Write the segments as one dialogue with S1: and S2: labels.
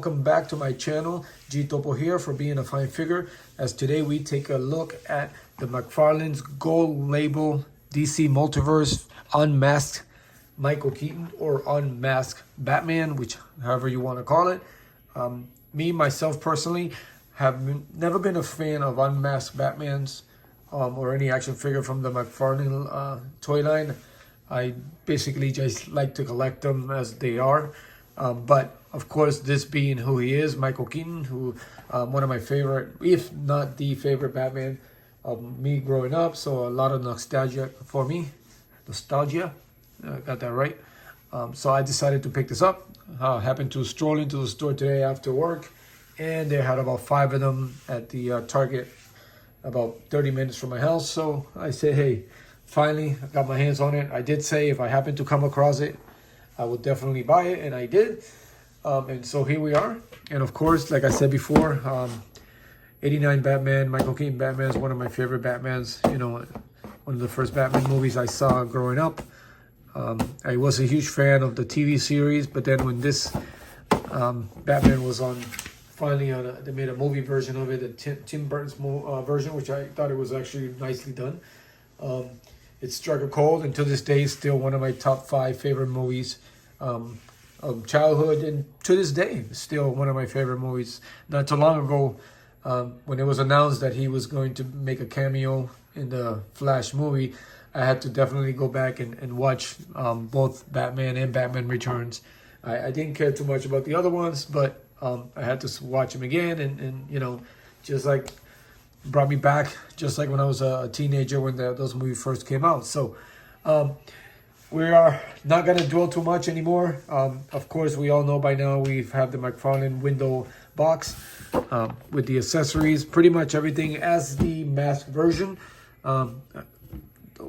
S1: welcome back to my channel. G Topo here for being a fine figure. As today we take a look at the Mcfarlane's gold label DC Multiverse Unmasked Michael Keaton, or Unmasked Batman, which however you want to call it. Myself personally, have never been a fan of unmasked Batmans or any action figure from the Mcfarlane toy line. I basically just like to collect them as they are. But of course, this being who he is, Michael Keaton, who one of my favorite, if not the favorite Batman of me growing up. So a lot of nostalgia for me. Nostalgia, got that right. So I decided to pick this up. Happened to stroll into the store today after work, and they had about 5 of them at the Target, about 30 minutes from my house. So I said, hey, finally, I got my hands on it. I did say if I happen to come across it, I would definitely buy it, and I did. And so here we are. And of course, like I said before, 89 Batman, Michael Keaton Batman is one of my favorite Batmans. You know, one of the first Batman movies I saw growing up. I was a huge fan of the TV series, but then when this Batman was on, finally they made a movie version of it, the Tim Burton's version, which I thought it was actually nicely done. It struck a chord, and to this day, still one of my top 5 favorite movies of childhood, and to this day, still one of my favorite movies. Not too long ago, when it was announced that he was going to make a cameo in the Flash movie, I had to definitely go back and watch both Batman and Batman Returns. I didn't care too much about the other ones, but I had to watch them again, and you know, just like brought me back, just like when I was a teenager when those movies first came out. So we are not going to dwell too much anymore. Of course, we all know by now we've had the Mcfarlane window box with the accessories, pretty much everything as the masked version.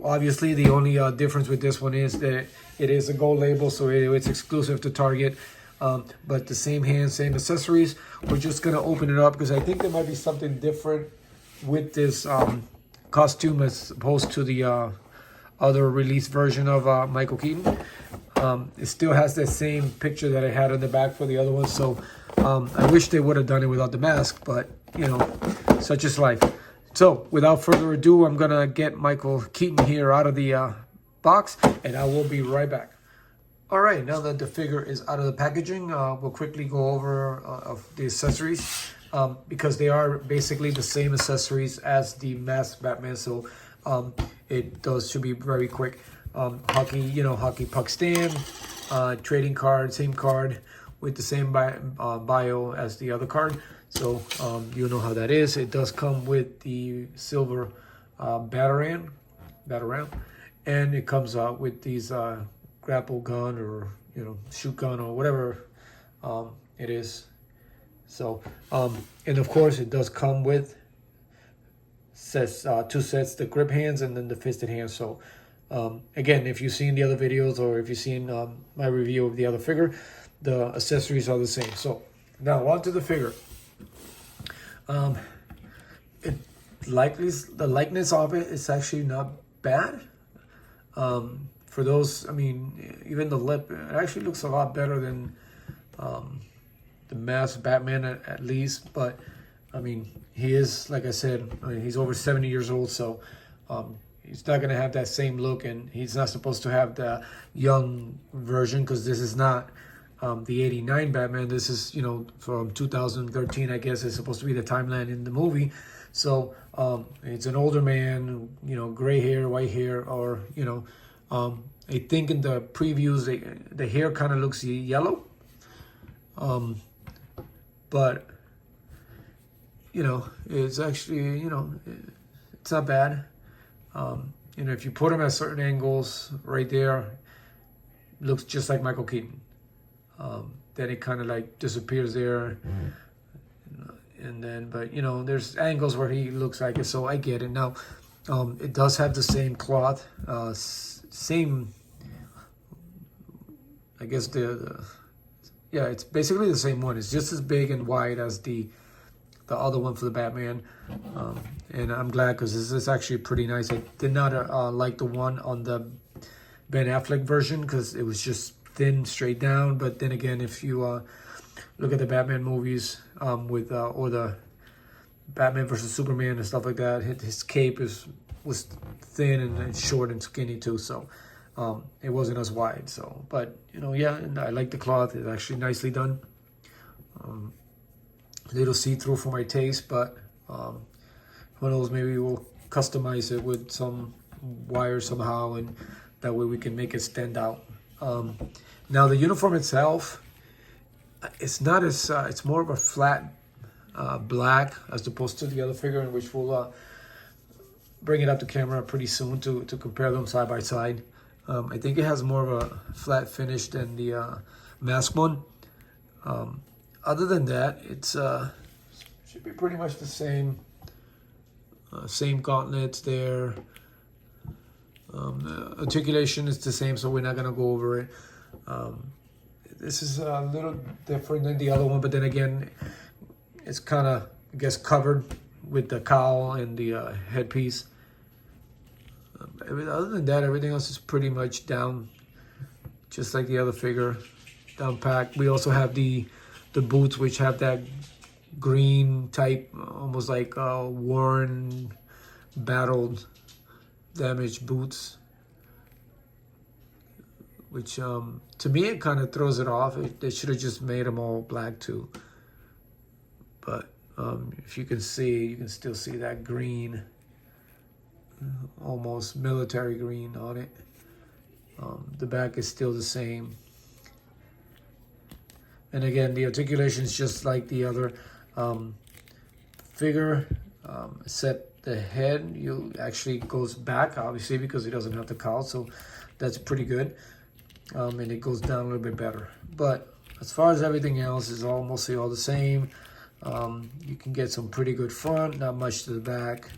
S1: Obviously, the only difference with this one is that it is a gold label, so it's exclusive to Target. But the same hands, same accessories. We're just going to open it up because I think there might be something different with this costume as opposed to the other release version of Michael Keaton. It still has the same picture that I had on the back for the other one. So I wish they would have done it without the mask, but you know, such is life. So without further ado, I'm gonna get Michael Keaton here out of the box, and I will be right back. All right, now that the figure is out of the packaging, we'll quickly go over of the accessories because they are basically the same accessories as the masked Batman. So should be very quick. Hockey puck stand, trading card, same card with the same bio as the other card. So you know how that is. It does come with the silver Batarang, and it comes out with these grapple gun or shoot gun or whatever it is. So and of course it does come with two sets, the grip hands and then the fisted hands. So again, if you've seen the other videos or if you've seen my review of the other figure, the accessories are the same. So now on to the figure. The likeness of it is actually not bad. For those, I mean, even the lip, it actually looks a lot better than the masked Batman at least. But I mean, he is, like I said, he's over 70 years old, so he's not gonna have that same look, and he's not supposed to have the young version because this is not the 89 Batman. This is, from 2013, I guess, is supposed to be the timeline in the movie. So it's an older man, gray hair, white hair, or, I think in the previews, the hair kind of looks yellow. But, it's actually, it's not bad. If you put him at certain angles right there, looks just like Michael Keaton. Then it kind of like disappears there, and then but there's angles where he looks like it, so I get it. Now it does have the same cloth, same, I guess yeah, it's basically the same one. It's just as big and wide as the other one for the Batman, and I'm glad because this is actually pretty nice. I did not like the one on the Ben Affleck version because it was just thin straight down. But then again, if you look at the Batman movies with or the Batman versus Superman and stuff like that. His cape was thin and short and skinny too, so it wasn't as wide. So, but yeah, and I like the cloth. It's actually nicely done. A little see-through for my taste, but who knows? Maybe we'll customize it with some wire somehow, and that way we can make it stand out. Now the uniform itself, it's not as it's more of a flat black as opposed to the other figure, in which we'll bring it up to camera pretty soon to compare them side by side. I think it has more of a flat finish than the mask one. Other than that, it's should be pretty much the same. Same gauntlets there. The articulation is the same, so we're not gonna go over it. This is a little different than the other one, but then again, it's kind of, I guess, covered with the cowl and the headpiece. Other than that, everything else is pretty much down, just like the other figure, down packed. We also have the boots, which have that green type, almost like worn, battled, damaged boots, which to me it kind of throws it off. They should have just made them all black too. But if you can see, you can still see that green, almost military green on it. The back is still the same. And again, the articulation is just like the other figure, except the head actually goes back, obviously, because it doesn't have the cowl, so that's pretty good. And it goes down a little bit better. But as far as everything else, is mostly all the same. You can get some pretty good front, not much to the back.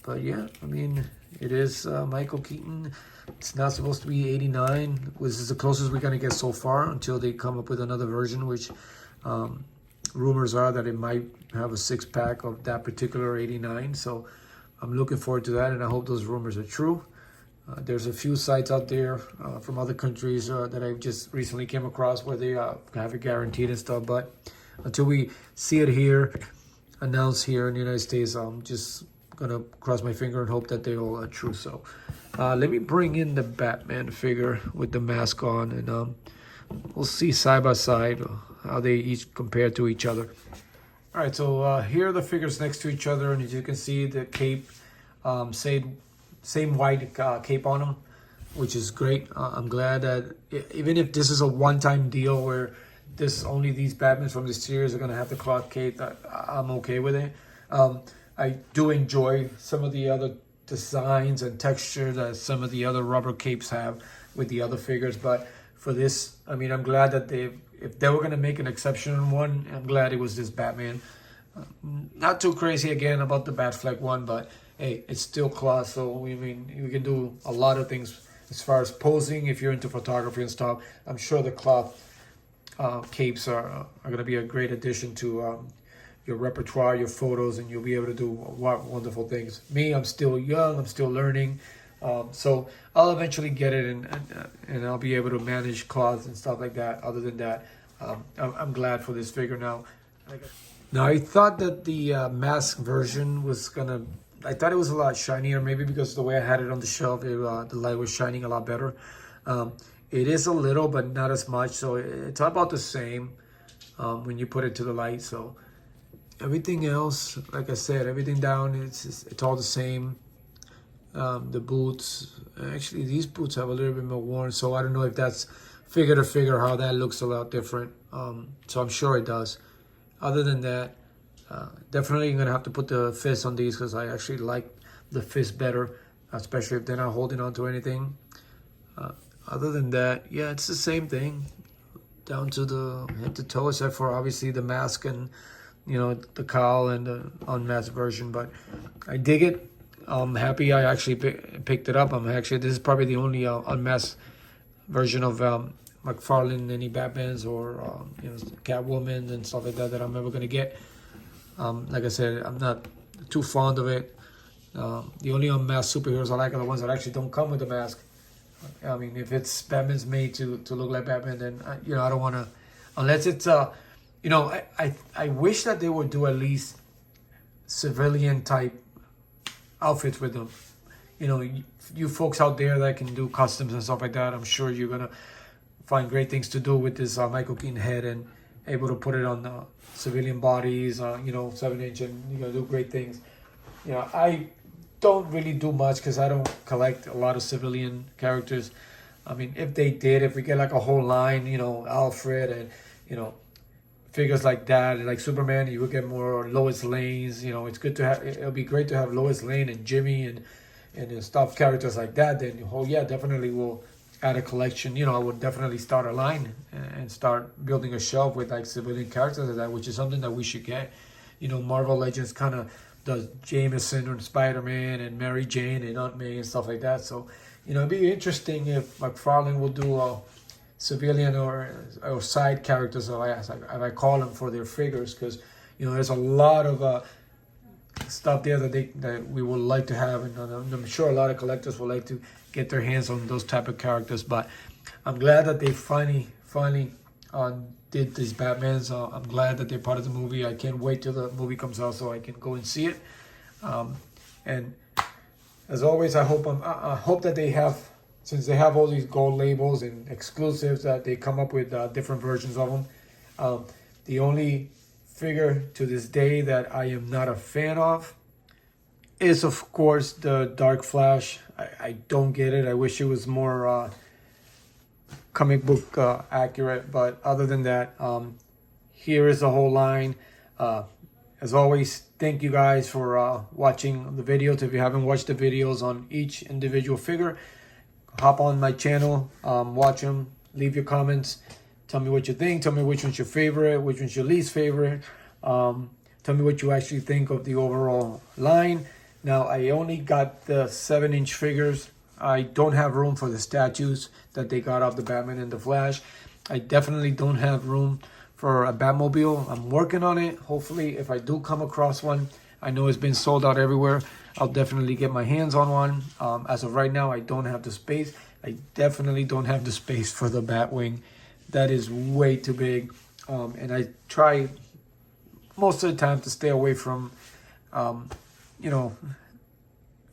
S1: But yeah, I mean, it is Michael Keaton. It's not supposed to be 89. This is the closest we're going to get so far until they come up with another version, which rumors are that it might have a six-pack of that particular 89. So I'm looking forward to that, and I hope those rumors are true. There's a few sites out there from other countries that I've just recently came across where they have it guaranteed and stuff. But until we see it here, announced here in the United States, I'm just gonna cross my finger and hope that they all are true. So let me bring in the Batman figure with the mask on, and we'll see side by side how they each compare to each other. All right, so here are the figures next to each other, and as you can see, the cape, same white cape on them, which is great. I'm glad that even if this is a one-time deal where only these Batmans from this series are gonna have the cloth cape, I'm okay with it. I do enjoy some of the other designs and texture that some of the other rubber capes have with the other figures, but for this, I mean, I'm glad that if they were going to make an exception on one, I'm glad it was this Batman. Not too crazy again about the Batfleck one, but hey, it's still cloth, so I mean, you can do a lot of things as far as posing if you're into photography and stuff. I'm sure the cloth capes are going to be a great addition to your repertoire, your photos, and you'll be able to do wonderful things. Me, I'm still young, I'm still learning, so I'll eventually get it, and I'll be able to manage cloths and stuff like that. Other than that, I'm glad for this figure now. Now, I thought that the mask version was gonna, I thought it was a lot shinier, maybe because the way I had it on the shelf, the light was shining a lot better. It is a little, but not as much, so it's about the same when you put it to the light. So everything else, like I said, everything down, it's all the same. The boots, actually these boots have a little bit more worn, so I don't know if that's figure to figure how that looks a lot different. So I'm sure it does. Other than that, definitely gonna have to put the fist on these because I actually like the fist better, especially if they're not holding on to anything. Other than that, yeah, it's the same thing down to the head to toe, except for obviously the mask and the cowl and the unmasked version. But I dig it. I'm happy I actually picked it up. This is probably the only unmasked version of Mcfarlane, any Batmans or Catwoman and stuff like that I'm ever gonna get. Like I said, I'm not too fond of it. The only unmasked superheroes I like are the ones that actually don't come with a mask. I mean, if it's Batman's made to look like Batman, then I don't want to unless it's you know, I wish that they would do at least civilian type outfits with them. You know, you folks out there that can do customs and stuff like that, I'm sure you're gonna find great things to do with this Michael Keaton head, and able to put it on civilian bodies, you know, 7-inch, and you're gonna do great things. You know, I don't really do much because I don't collect a lot of civilian characters. I mean, if they did, if we get like a whole line, you know, Alfred and, you know, figures like that, like Superman, you would get more Lois Lanes. You know, it's good to have, it'll be great to have Lois Lane and Jimmy and stuff, characters like that. Then, oh yeah, definitely will add a collection. You know, I would definitely start a line and start building a shelf with like civilian characters like that, which is something that we should get. You know, Marvel Legends kind of does Jameson and Spider-Man and Mary Jane and Aunt May and stuff like that. So, you know, it'd be interesting if McFarlane will do a civilian or side characters, as I call them, for their figures, because, you know, there's a lot of stuff there that we would like to have, and I'm sure a lot of collectors would like to get their hands on those type of characters. But I'm glad that they finally did these Batmans. I'm glad that they're part of the movie. I can't wait till the movie comes out so I can go and see it. And as always, I hope that they have, since they have all these gold labels and exclusives, that they come up with different versions of them. The only figure to this day that I am not a fan of is, of course, the Dark Flash. I don't get it. I wish it was more comic book accurate. But other than that, here is the whole line. As always, thank you guys for watching the videos. If you haven't watched the videos on each individual figure, hop on my channel, watch them, leave your comments, tell me what you think, tell me which one's your favorite, which one's your least favorite, tell me what you actually think of the overall line. Now, I only got the 7-inch figures. I don't have room for the statues that they got of the Batman and the Flash. I definitely don't have room for a Batmobile. I'm working on it. Hopefully, if I do come across one, I know it's been sold out everywhere, I'll definitely get my hands on one. As of right now, I don't have the space. I definitely don't have the space for the Batwing. That is way too big. And I try most of the time to stay away from, you know,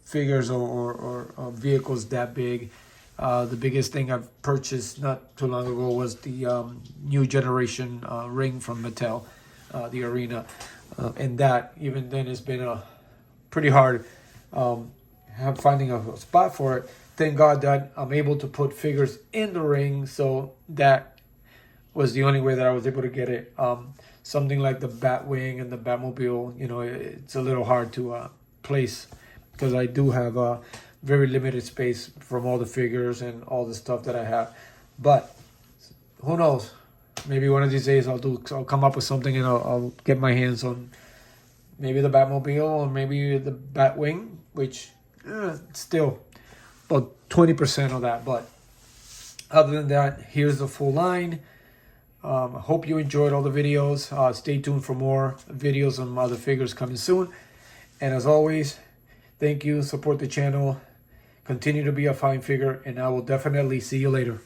S1: figures or vehicles that big. The biggest thing I've purchased not too long ago was the new generation ring from Mattel, the Arena. And that, even then, has been pretty hard finding a spot for it. Thank God that I'm able to put figures in the ring, so that was the only way that I was able to get it. Something like the Batwing and the Batmobile, you know, it's a little hard to place, because I do have a very limited space from all the figures and all the stuff that I have. But who knows? Maybe one of these days I'll come up with something, and I'll get my hands on maybe the Batmobile or maybe the Batwing, which still about 20% of that. But other than that, here's the full line. I hope you enjoyed all the videos. Stay tuned for more videos on other figures coming soon. And as always, thank you. Support the channel. Continue to be a fine figure, and I will definitely see you later.